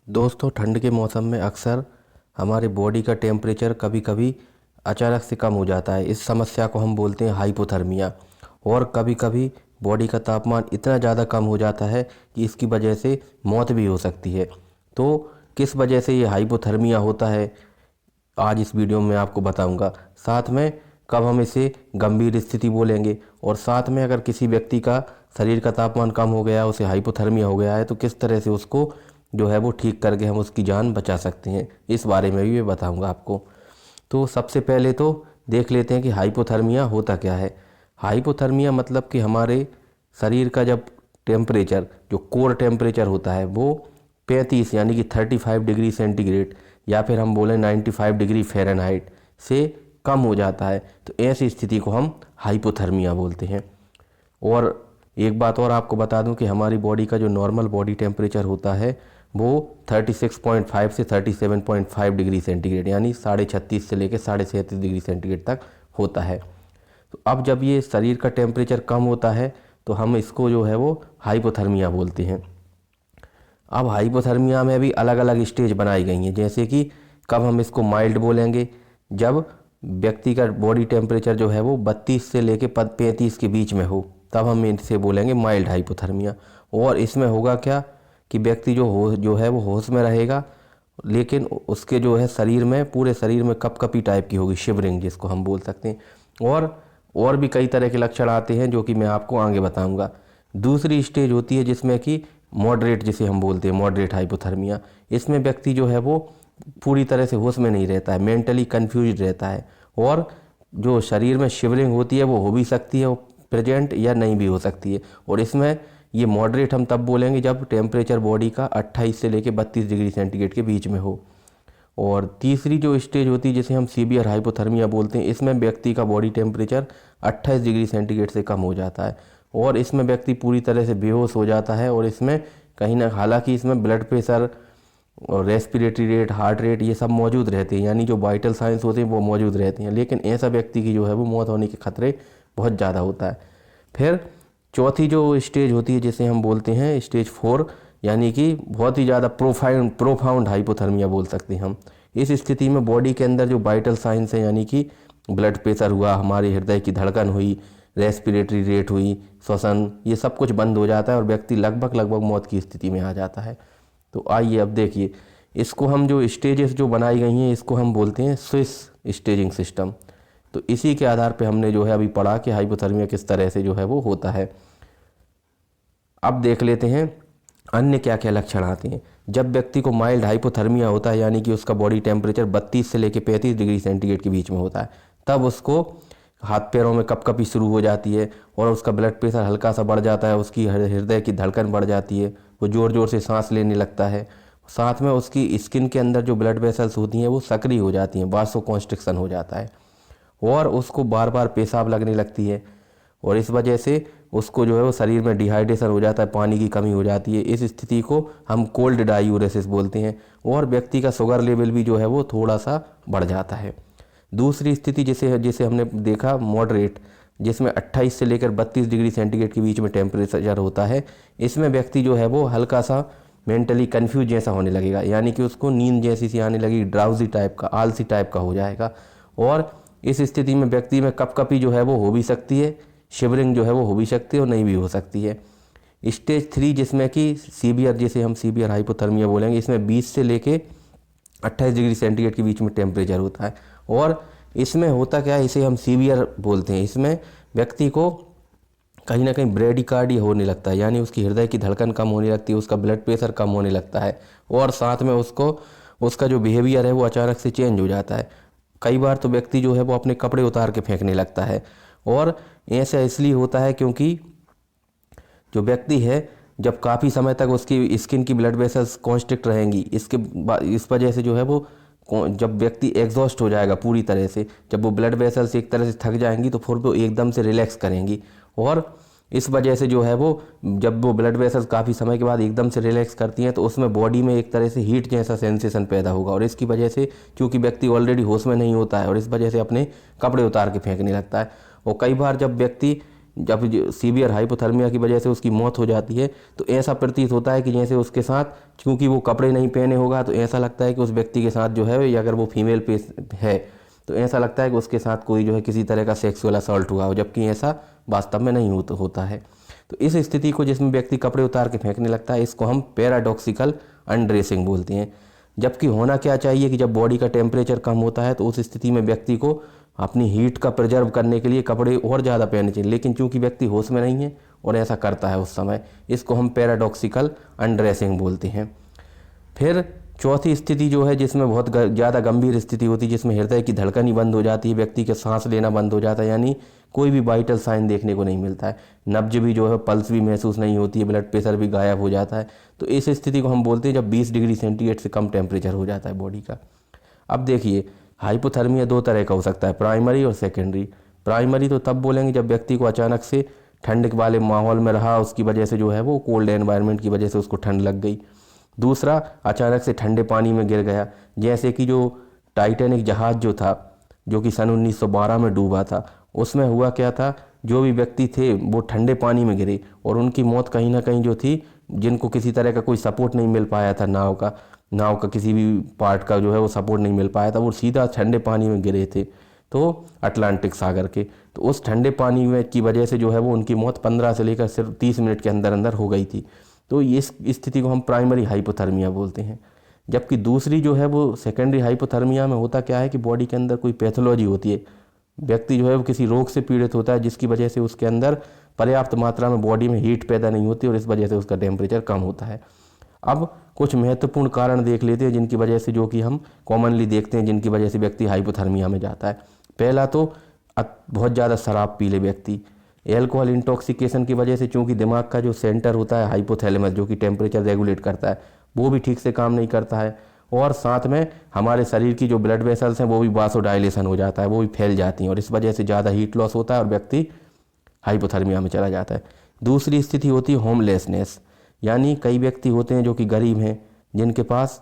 दोस्तों, ठंड के मौसम में अक्सर हमारे बॉडी का टेम्परेचर कभी कभी अचानक से कम हो जाता है। इस समस्या को हम बोलते हैं हाइपोथर्मिया। और कभी कभी बॉडी का तापमान इतना ज़्यादा कम हो जाता है कि इसकी वजह से मौत भी हो सकती है। तो किस वजह से ये हाइपोथर्मिया होता है, आज इस वीडियो में आपको बताऊंगा। साथ में कब हम इसे गंभीर स्थिति बोलेंगे, और साथ में अगर किसी व्यक्ति का शरीर का तापमान कम हो गया, उसे हाइपोथर्मिया हो गया है, तो किस तरह से उसको जो है वो ठीक करके हम उसकी जान बचा सकते हैं, इस बारे में भी मैं बताऊंगा आपको। तो सबसे पहले तो देख लेते हैं कि हाइपोथर्मिया होता क्या है। हाइपोथर्मिया मतलब कि हमारे शरीर का जब टेम्परेचर, जो कोर टेम्परेचर होता है, वो 35 यानी कि 35 डिग्री सेंटीग्रेड या फिर हम बोलें 95 डिग्री फ़ारेनहाइट से कम हो जाता है, तो ऐसी स्थिति को हम हाइपोथर्मिया बोलते हैं। और एक बात और आपको बता दूं कि हमारी बॉडी का जो नॉर्मल बॉडी टेम्परेचर होता है वो 36.5 से 37.5 डिग्री सेंटीग्रेड यानी 36.5 से लेकर 37.5 डिग्री सेंटीग्रेड तक होता है। तो अब जब ये शरीर का टेम्परेचर कम होता है तो हम इसको जो है वो हाइपोथर्मिया बोलते हैं। अब हाइपोथर्मिया में भी अलग अलग स्टेज बनाई गई हैं, जैसे कि कब हम इसको माइल्ड बोलेंगे, जब व्यक्ति का बॉडी टेम्परेचर जो है वो 32 से लेके 35 के बीच में हो, तब हम इसे बोलेंगे माइल्ड हाइपोथर्मिया। और इसमें होगा क्या कि व्यक्ति जो है वो होश में रहेगा, लेकिन उसके जो है शरीर में, पूरे शरीर में कपकपी टाइप की होगी, शिवरिंग जिसको हम बोल सकते हैं। और भी कई तरह के लक्षण आते हैं जो कि मैं आपको आगे बताऊंगा। दूसरी स्टेज होती है जिसमें कि मॉडरेट, जिसे हम बोलते हैं मॉडरेट हाइपोथर्मिया। इसमें व्यक्ति जो है वो पूरी तरह से होश में नहीं रहता है, मेंटली कंफ्यूज रहता है, और जो शरीर में शिवरिंग होती है वो हो भी सकती है प्रेजेंट या नहीं भी हो सकती है। और इसमें ये मॉडरेट हम तब बोलेंगे जब टेम्परेचर बॉडी का 28 से लेकर 32 डिग्री सेंटीग्रेड के बीच में हो। और तीसरी जो स्टेज होती है जिसे हम सीवियर हाइपोथर्मिया बोलते हैं, इसमें व्यक्ति का बॉडी टेम्परेचर 28 डिग्री सेंटीग्रेड से कम हो जाता है, और इसमें व्यक्ति पूरी तरह से बेहोश हो जाता है। और इसमें कहीं ना, हालांकि इसमें ब्लड प्रेशर और रेस्पिरेटरी रेट, हार्ट रेट, ये सब मौजूद रहते हैं, यानी जो वाइटल साइंस होते हैं वो मौजूद रहते हैं, लेकिन ऐसा व्यक्ति की जो है वो मौत होने के खतरे बहुत ज़्यादा होता है। फिर चौथी जो स्टेज होती है जिसे हम बोलते हैं स्टेज 4, यानी कि बहुत ही ज़्यादा प्रोफाउंड हाइपोथर्मिया बोल सकते हैं हम। इस स्थिति में बॉडी के अंदर जो वाइटल साइंस है, यानी कि ब्लड प्रेशर हुआ, हमारे हृदय की धड़कन हुई, रेस्पिरेटरी रेट हुई, श्वसन, ये सब कुछ बंद हो जाता है और व्यक्ति लगभग मौत की स्थिति में आ जाता है। तो आइए अब देखिए, इसको हम जो स्टेजेस जो बनाई गई हैं इसको हम बोलते हैं स्विस स्टेजिंग सिस्टम। तो इसी के आधार पे हमने जो है अभी पढ़ा कि हाइपोथर्मिया किस तरह से जो है वो होता है। अब देख लेते हैं अन्य क्या क्या लक्षण आते हैं। जब व्यक्ति को माइल्ड हाइपोथर्मिया होता है, यानी कि उसका बॉडी टेम्परेचर 32 से लेकर 35 डिग्री सेंटीग्रेड के बीच में होता है, तब उसको हाथ पैरों में कपकपी शुरू हो जाती है, और उसका ब्लड प्रेशर हल्का सा बढ़ जाता है, उसकी हृदय की धड़कन बढ़ जाती है, वो ज़ोर ज़ोर से सांस लेने लगता है। साथ में उसकी स्किन के अंदर जो ब्लड वेसल्स होती हैं वो सक्रिय हो जाती हैं, वासोकॉन्स्ट्रिक्शन हो जाता है, और उसको बार बार पेशाब लगने लगती है, और इस वजह से उसको जो है वो शरीर में डिहाइड्रेशन हो जाता है, पानी की कमी हो जाती है। इस स्थिति को हम कोल्ड डायूरेसिस बोलते हैं, और व्यक्ति का शुगर लेवल भी जो है वो थोड़ा सा बढ़ जाता है। दूसरी स्थिति जिसे जिसे हमने देखा मॉडरेट, जिसमें 28 से लेकर 32 डिग्री सेंटीग्रेड के बीच में टेम्परेचर होता है, इसमें व्यक्ति जो है वो हल्का सा मेंटली कंफ्यूज जैसा होने लगेगा, यानी कि उसको नींद जैसी सी आने लगी, ड्राउजी टाइप का, आलसी टाइप का हो जाएगा। और इस स्थिति में व्यक्ति में कपकपी जो है वो हो भी सकती है, शिवरिंग जो है वो हो भी सकती है और नहीं भी हो सकती है। स्टेज 3 जिसमें कि सीवियर, जिसे हम सीवियर हाइपोथर्मिया बोलेंगे, इसमें 20 से लेके 28 डिग्री सेंटीग्रेड के बीच में टेम्परेचर होता है। और इसमें होता क्या है, इसे हम सीवियर बोलते हैं। इसमें व्यक्ति को कहीं ना कहीं ब्रेडिकार्डी होने लगता है, यानी उसकी हृदय की धड़कन कम होने लगती है, उसका ब्लड प्रेशर कम होने लगता है, और साथ में उसको उसका जो बिहेवियर है वो अचानक से चेंज हो जाता है। कई बार तो व्यक्ति जो है वो अपने कपड़े उतार के फेंकने लगता है, और ऐसा इसलिए होता है क्योंकि जो व्यक्ति है, जब काफ़ी समय तक उसकी स्किन की ब्लड वेसल्स कॉन्स्ट्रिक्ट रहेंगी, इस वजह से जो है वो, जब व्यक्ति एग्जॉस्ट हो जाएगा पूरी तरह से, जब वो ब्लड वेसल्स एक तरह से थक जाएंगी तो फिर वो एकदम से रिलैक्स करेंगी, और इस वजह से जो है वो, जब वो ब्लड वेसल्स काफ़ी समय के बाद एकदम से रिलैक्स करती हैं तो उसमें बॉडी में एक तरह से हीट जैसा सेंसेशन पैदा होगा, और इसकी वजह से क्योंकि व्यक्ति ऑलरेडी होश में नहीं होता है, और इस वजह से अपने कपड़े उतार के फेंकने लगता है। और कई बार जब व्यक्ति जब सीवियर हाइपोथर्मिया की वजह से उसकी मौत हो जाती है तो ऐसा प्रतीत होता है कि जैसे उसके साथ, क्योंकि वो कपड़े नहीं पहने होगा, तो ऐसा लगता है कि उस व्यक्ति के साथ जो है, या अगर वो फीमेल पेश है तो ऐसा लगता है कि उसके साथ कोई जो है किसी तरह का सेक्सुअल असॉल्ट हुआ हो, जबकि ऐसा वास्तव में नहीं होता है। तो इस स्थिति को, जिसमें व्यक्ति कपड़े उतार के फेंकने लगता है, इसको हम पैराडॉक्सिकल अनड्रेसिंग बोलते हैं। जबकि होना क्या चाहिए कि जब बॉडी का टेम्परेचर कम होता है तो उस स्थिति में व्यक्ति को अपनी हीट का प्रिजर्व करने के लिए कपड़े और ज़्यादा पहनने चाहिए, लेकिन चूंकि व्यक्ति होश में नहीं है और ऐसा करता है उस समय, इसको हम पैराडॉक्सिकल अनड्रेसिंग बोलते हैं। फिर चौथी स्थिति जो है, जिसमें बहुत ज़्यादा गंभीर स्थिति होती है, जिसमें हृदय की धड़कन ही बंद हो जाती है, व्यक्ति के सांस लेना बंद हो जाता है, यानी कोई भी वाइटल साइन देखने को नहीं मिलता है, नब्ज भी जो है, पल्स भी महसूस नहीं होती है, ब्लड प्रेशर भी गायब हो जाता है। तो इस स्थिति को हम बोलते हैं जब 20 डिग्री सेंटीग्रेड से कम टेम्परेचर हो जाता है बॉडी का। अब देखिए, हाइपोथर्मिया दो तरह का हो सकता है, प्राइमरी और सेकेंडरी। प्राइमरी तो तब बोलेंगे जब व्यक्ति को अचानक से ठंड वाले माहौल में रहा, उसकी वजह से जो है वो कोल्ड एनवायरनमेंट की वजह से उसको ठंड लग गई। दूसरा, अचानक से ठंडे पानी में गिर गया, जैसे कि जो टाइटैनिक जहाज़ जो था, जो कि सन 1912 में डूबा था, उसमें हुआ क्या था, जो भी व्यक्ति थे वो ठंडे पानी में गिरे और उनकी मौत कहीं ना कहीं जो थी, जिनको किसी तरह का कोई सपोर्ट नहीं मिल पाया था, नाव का किसी भी पार्ट का जो है वो सपोर्ट नहीं मिल पाया था, वो सीधा ठंडे पानी में गिरे थे, तो अटलांटिक सागर के। तो उस ठंडे पानी में की वजह से जो है वो उनकी मौत 15 से लेकर सिर्फ 30 मिनट के अंदर अंदर हो गई थी। तो इस स्थिति को हम प्राइमरी हाइपोथर्मिया बोलते हैं। जबकि दूसरी जो है वो सेकेंडरी हाइपोथर्मिया में होता क्या है कि बॉडी के अंदर कोई पैथोलॉजी होती है, व्यक्ति जो है वो किसी रोग से पीड़ित होता है, जिसकी वजह से उसके अंदर पर्याप्त मात्रा में बॉडी में हीट पैदा नहीं होती और इस वजह से उसका टेम्परेचर कम होता है। अब कुछ महत्वपूर्ण कारण देख लेते हैं जिनकी वजह से, जो कि हम कॉमनली देखते हैं, जिनकी वजह से व्यक्ति हाइपोथर्मिया में जाता है। पहला तो बहुत ज़्यादा शराब पी ले व्यक्ति, एल्कोहल इंटॉक्सिकेशन की वजह से, चूंकि दिमाग का जो सेंटर होता है हाइपोथैलेमस, जो कि टेम्परेचर रेगुलेट करता है, वो भी ठीक से काम नहीं करता है, और साथ में हमारे शरीर की जो ब्लड वेसल्स हैं वो भी वासोडाइलेशन हो जाता है, वो भी फैल जाती हैं और इस वजह से ज़्यादा हीट लॉस होता है और व्यक्ति हाइपोथर्मिया में चला जाता है। दूसरी स्थिति होती है होमलेसनेस, यानी कई व्यक्ति होते हैं जो कि गरीब हैं, जिनके पास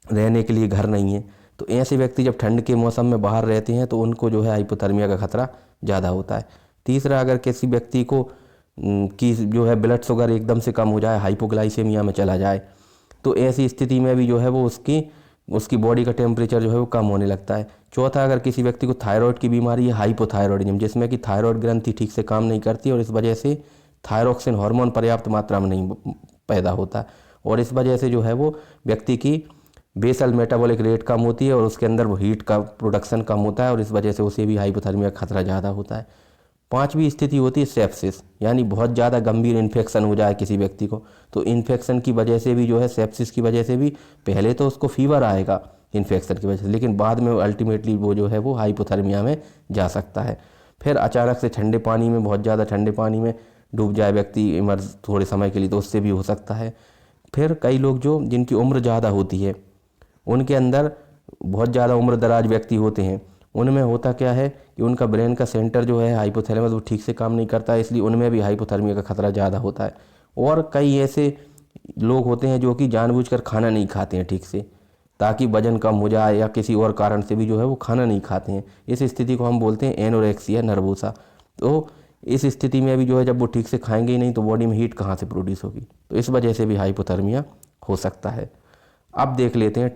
रहने के लिए घर नहीं है, तो ऐसे व्यक्ति जब ठंड के मौसम में बाहर रहते हैं तो उनको जो है हाइपोथर्मिया का खतरा ज़्यादा होता है। तीसरा, अगर किसी व्यक्ति को की जो है ब्लड शुगर एकदम से कम हो जाए, हाइपोग्लाइसेमिया में चला जाए, तो ऐसी स्थिति में भी जो है वो उसकी बॉडी का टेम्परेचर जो है वो कम होने लगता है। चौथा, अगर किसी व्यक्ति को थायराइड की बीमारी है, हाइपोथायरॉयडिज्म, जिसमें कि थायराइड ग्रंथि ठीक से काम नहीं करती और इस वजह से थायरोक्सिन हार्मोन पर्याप्त मात्रा में नहीं पैदा होता और इस वजह से जो है वो व्यक्ति की बेसल मेटाबॉलिक रेट कम होती है और उसके अंदर वो हीट का प्रोडक्शन कम होता है और इस वजह से उसे भी हाइपोथर्मिया का खतरा ज़्यादा होता है। पांचवी स्थिति होती है सेप्सिस, यानी बहुत ज़्यादा गंभीर इन्फेक्शन हो जाए किसी व्यक्ति को, तो इन्फेक्शन की वजह से भी जो है, सेप्सिस की वजह से भी, पहले तो उसको फीवर आएगा इन्फेक्शन की वजह से, लेकिन बाद में अल्टीमेटली वो जो है वो हाइपोथर्मिया में जा सकता है। फिर अचानक से ठंडे पानी में, बहुत ज़्यादा ठंडे पानी में डूब जाए व्यक्ति इमर्ज थोड़े समय के लिए, तो उससे भी हो सकता है। फिर कई लोग जिनकी उम्र ज़्यादा होती है, उनके अंदर बहुत ज़्यादा उम्र दराज व्यक्ति होते हैं, उनमें होता क्या है कि उनका ब्रेन का सेंटर जो है हाइपोथैलेमस वो ठीक से काम नहीं करता है, इसलिए उनमें भी हाइपोथर्मिया का खतरा ज़्यादा होता है। और कई ऐसे लोग होते हैं जो कि जानबूझकर खाना नहीं खाते हैं ठीक से, ताकि वजन कम हो जाए, या किसी और कारण से भी जो है वो खाना नहीं खाते हैं। इस स्थिति को हम बोलते हैं एनोरेक्सिया नर्वोसा। तो इस स्थिति में भी जो है, जब वो ठीक से खाएंगे ही नहीं तो बॉडी में हीट कहाँ से प्रोड्यूस होगी, तो इस वजह से भी हाइपोथर्मिया हो सकता है। अब देख लेते हैं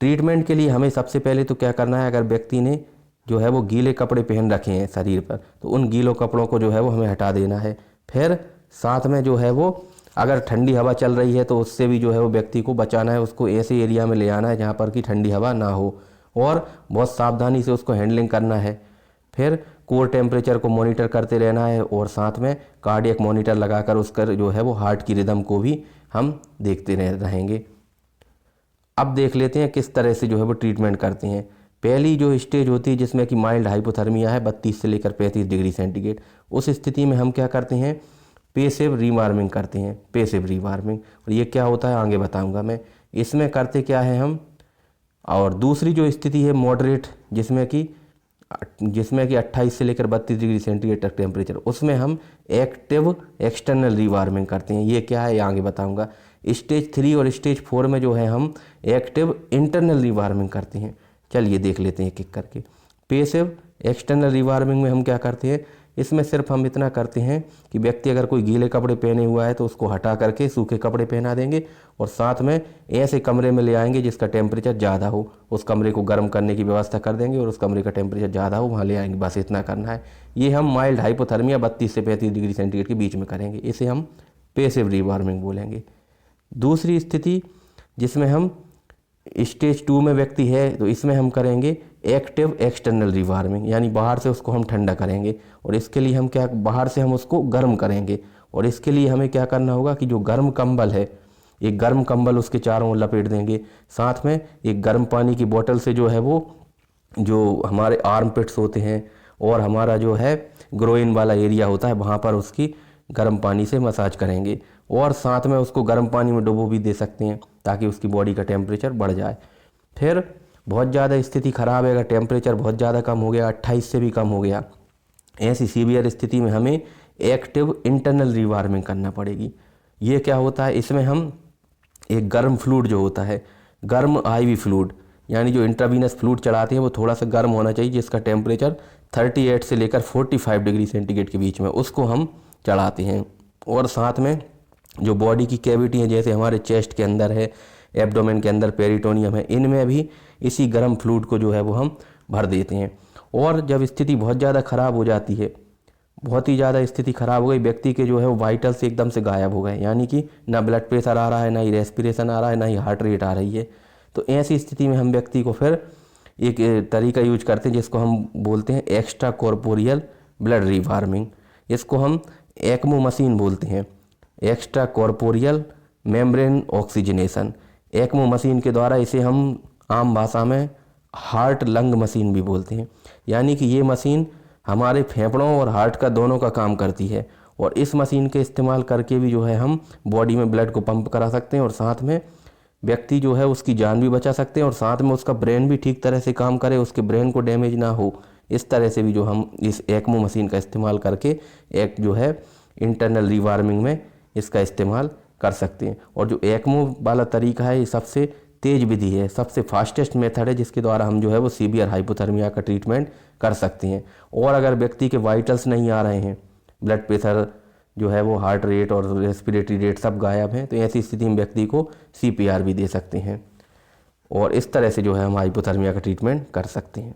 ट्रीटमेंट के लिए हमें सबसे पहले तो क्या करना है, अगर व्यक्ति ने जो है वो गीले कपड़े पहन रखे हैं शरीर पर, तो उन गीलों कपड़ों को जो है वो हमें हटा देना है। फिर साथ में जो है वो, अगर ठंडी हवा चल रही है तो उससे भी जो है वो व्यक्ति को बचाना है, उसको ऐसे एरिया में ले आना है जहाँ पर कि ठंडी हवा ना हो और बहुत सावधानी से उसको हैंडलिंग करना है। फिर कोर टेम्परेचर को मॉनिटर करते रहना है और साथ में कार्डियक मॉनिटर लगाकर उसका जो है वो हार्ट की रिदम को भी हम देखते रहेंगे। अब देख लेते हैं किस तरह से जो है वो ट्रीटमेंट करते हैं। पहली जो स्टेज होती है जिसमें कि माइल्ड हाइपोथर्मिया है 32 से लेकर 35 डिग्री सेंटीग्रेड, उस स्थिति में हम क्या करते हैं, पैसिव रीवार्मिंग करते हैं। पैसिव रीवार्मिंग, और ये क्या होता है आगे बताऊंगा मैं। इसमें करते क्या है हम। और दूसरी जो स्थिति है मॉडरेट, जिसमें कि 28 से लेकर 32 डिग्री सेंटीग्रेड तक टेम्परेचर, उसमें हम एक्टिव एक्सटर्नल रीवार्मिंग करते हैं। ये क्या है ये आगे बताऊंगा। स्टेज 3 और स्टेज 4 में जो है हम एक्टिव इंटरनल रीवार्मिंग करते हैं। चलिए देख लेते हैं एक एक करके। पैसिव एक्सटर्नल रीवार्मिंग में हम क्या करते हैं, इसमें सिर्फ हम इतना करते हैं कि व्यक्ति अगर कोई गीले कपड़े पहने हुआ है तो उसको हटा करके सूखे कपड़े पहना देंगे और साथ में ऐसे कमरे में ले आएंगे जिसका टेम्परेचर ज़्यादा हो, उस कमरे को गर्म करने की व्यवस्था कर देंगे और उस कमरे का टेम्परेचर ज़्यादा हो वहाँ ले आएंगे। बस इतना करना है। ये हम माइल्ड हाइपोथर्मिया 32 से 35 डिग्री सेंटीग्रेड के बीच में करेंगे। इसे हम पैसिव रीवार्मिंग बोलेंगे। दूसरी स्थिति जिसमें हम स्टेज 2 में व्यक्ति है तो इसमें हम करेंगे एक्टिव एक्सटर्नल रीवार्मिंग, यानी बाहर से उसको हम ठंडा करेंगे और इसके लिए हम क्या, बाहर से हम उसको गर्म करेंगे। और इसके लिए हमें क्या करना होगा कि जो गर्म कंबल है, एक गर्म कंबल उसके चारों ओर लपेट देंगे। साथ में एक गर्म पानी की बोतल से जो है वो जो हमारे आर्म पिट्स होते हैं और हमारा जो है ग्रोइन वाला एरिया होता है वहाँ पर उसकी गर्म पानी से मसाज करेंगे और साथ में उसको गर्म पानी में डुबो भी दे सकते हैं ताकि उसकी बॉडी का टेम्परेचर बढ़ जाए। फिर बहुत ज़्यादा स्थिति ख़राब है, अगर टेम्परेचर बहुत ज़्यादा कम हो गया, 28 से भी कम हो गया, ऐसी सीवियर स्थिति में हमें एक्टिव इंटरनल रीवार्मिंग करना पड़ेगी। ये क्या होता है, इसमें हम एक गर्म फ्लूइड जो होता है, गर्म आईवी फ्लूइड, यानी जो इंट्रावीनस फ्लूइड चढ़ाते हैं वो थोड़ा सा गर्म होना चाहिए जिसका टेम्परेचर 38 से लेकर 45 डिग्री सेंटीग्रेड के बीच में, उसको हम चढ़ाते हैं। और साथ में जो बॉडी की कैविटी है, जैसे हमारे चेस्ट के अंदर है, एब्डोमेन के अंदर पेरिटोनियम है, इनमें भी इसी गर्म फ्लूइड को जो है वो हम भर देते हैं। और जब स्थिति बहुत ज़्यादा ख़राब हो जाती है, बहुत ही ज़्यादा स्थिति ख़राब हो गई, व्यक्ति के जो है वो वाइटल्स एकदम से गायब हो गए, यानी कि ना ब्लड प्रेशर आ रहा है, ना ही रेस्पिरेशन आ रहा है, ना ही हार्ट रेट आ रही है, तो ऐसी स्थिति में हम व्यक्ति को फिर एक तरीका यूज करते हैं जिसको हम बोलते हैं एक्स्ट्रा कॉर्पोरियल ब्लड रीवार्मिंग। इसको हम एक्मो मशीन बोलते हैं, extra corporeal membrane oxygenation. ECMO machine के द्वारा इसे हम आम भाषा में हार्ट लंग मशीन भी बोलते हैं, यानी कि ये मशीन हमारे फेफड़ों और हार्ट का दोनों का काम करती है। और इस मशीन के इस्तेमाल करके भी जो है हम बॉडी में ब्लड को पंप करा सकते हैं और साथ में व्यक्ति जो है उसकी जान भी बचा सकते हैं और साथ में उसका ब्रेन भी ठीक तरह से काम करे, उसके ब्रेन को डैमेज ना हो। इस तरह से भी जो हम इस एक्मो मशीन का इस्तेमाल करके एक जो है इंटरनल रीवार्मिंग में इसका इस्तेमाल कर सकते हैं। और जो एक्मो वाला तरीका है ये सबसे तेज विधि है, सबसे फास्टेस्ट मेथड है जिसके द्वारा हम जो है वो सीवियर हाइपोथर्मिया का ट्रीटमेंट कर सकते हैं। और अगर व्यक्ति के वाइटल्स नहीं आ रहे हैं, ब्लड प्रेशर जो है वो, हार्ट रेट और रेस्पिरेटरी रेट सब गायब हैं, तो ऐसी स्थिति में व्यक्ति को CPR भी दे सकते हैं और इस तरह से जो है हम हाइपोथर्मिया का ट्रीटमेंट कर सकते हैं।